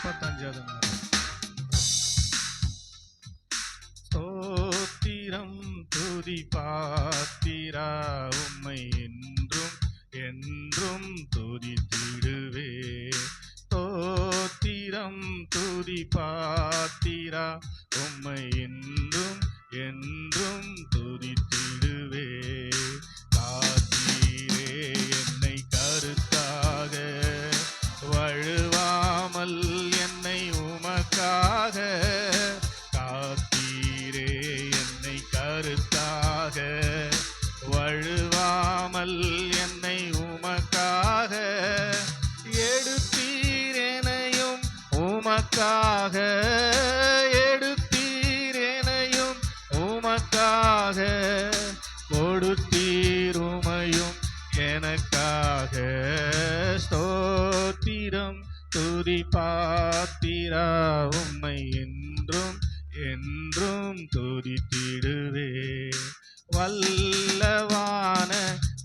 35வது ஸ்தோத்திரம் துதி பாத்திரா உம்மை என்றும் என்றும் துதித்திடுவே. ஸ்தோத்திரம் துதி பாத்திரா உம்மை என்றும் என்றும் துதித்திடுவே. காத்தீரே என்னை கருத்தாக, வழுவாமல் என்னை உமக்காக. காத்தீரே என்னை கருத்தாக, வழுவாமல் என்னை உமக்காக. எடுத்தீரேனையும் உமக்காக, எடுத்தீரேனையும் உமக்காக. கொடுத்தீருமையும் எனக்காக. ஸ்தோத்திரம் துதி பாத்திரா உம்மை என்றும் என்றும் துதித்திடுவே. வல்லவான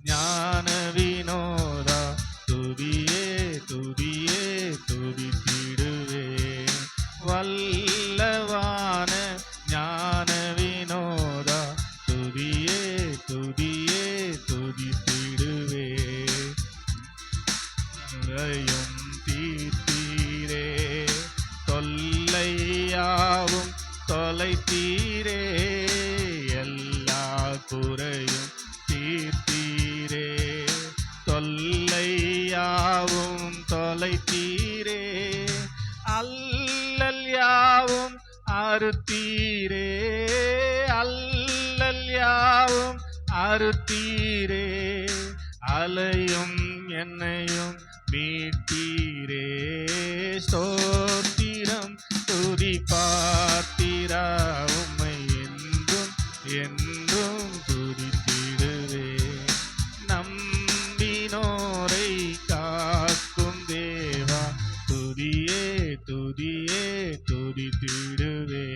ஞான வினோதா துதியே துதியே துதித்திடுவே. வல்லவான ஞான வினோதா துதியே துதியே துதித்திடுவே. யும் தீர்த்தீரே, தொல்லையாவும் தொலைத்தீரே. எல்லா குறையும் தீர்த்தீரே, தொல்லையாவும் தொலைத்தீரே. அல்லல் யாவும் அறுத்தீரே, அல்லல் யாவும் அறுத்தீரே. அலையும் என்னையும் மீட்டீரே. ஸ்தோத்திரம் துதி பாத்திரா உம்மை என்றும் என்றும் துதித்திடுவே. நம்பினோரை காக்கும் தேவா துதியே துதியே துதித்திடுவே.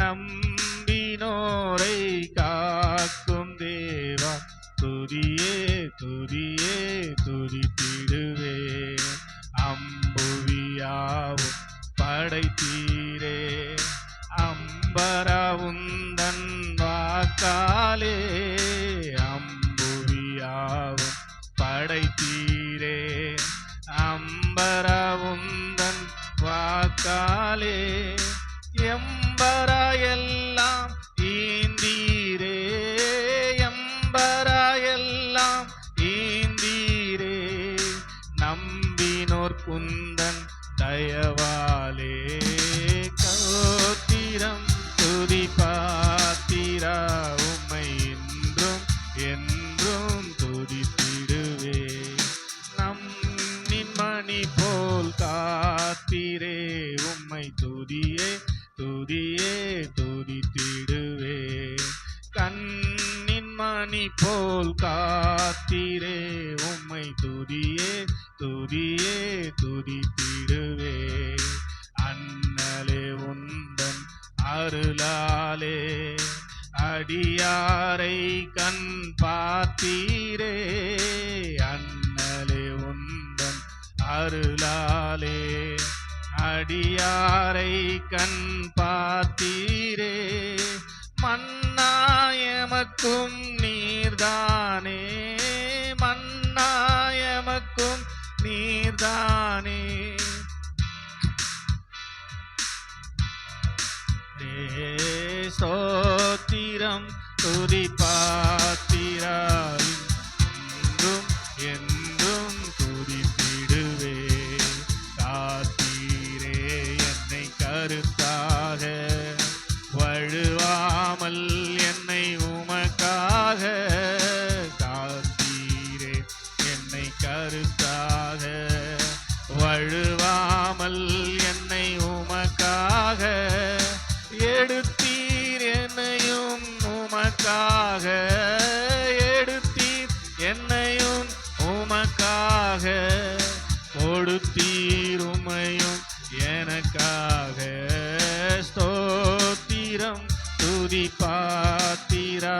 நம்பினோரை காக்கும் தேவா துதியே துதியே துதித்திடுவே. அம்புவியாவும் படைத்தீரே, அம்பரவுந்தன் வாக்காலே. அம்புவியாவும் படைத்தீரே, அம்பரவுந்தன் வாக்காலே. எம்பரா எல்லாம் ஈந்தீரே, எம்பரா எல்லாம் ஈந்தீரே. நம்பினோர் குந்தன் தயவாலே. ஸ்தோத்திரம் துதி பாத்திரா உம்மை என்றும் என்றும் துதித்திடுவே. நம்மின் மணி போல் காத்தீரே உம்மை துதியே துதியே துதித்திடுவே. கண்ணின் மணி போல் காத்தீரே உம்மை துதியே துதியே துதித்திடுவே. அண்ணலே உந்தன் அருளாலே அடியாரை கண் பார்த்தீரே. அண்ணலே உந்தன் அருளாலே அடியாரை கண் பார்த்தீரே. மன்னாயமக்கும் நீர்தானே, மன்னாயமக்கும் நீர்தானே. ஸ்தோத்திரம் துதி பாத்திரா என்றும் என்றும் துதித்திடுவே. காத்தீரே என்னை கருத்தாக, வழுவாமல் என்னை உமக்காக. காத்தீரே என்னை கருத்தாக, வழுவாமல் என்னை உமக்காக. எடுத்தீர் என்னையும் உமக்காக, எடுத்தீர் என்னையும் உமக்காக. கொடுத்தீர் உமையும் எனக்காக. ஸ்தோத்திரம் துதி பாத்திரா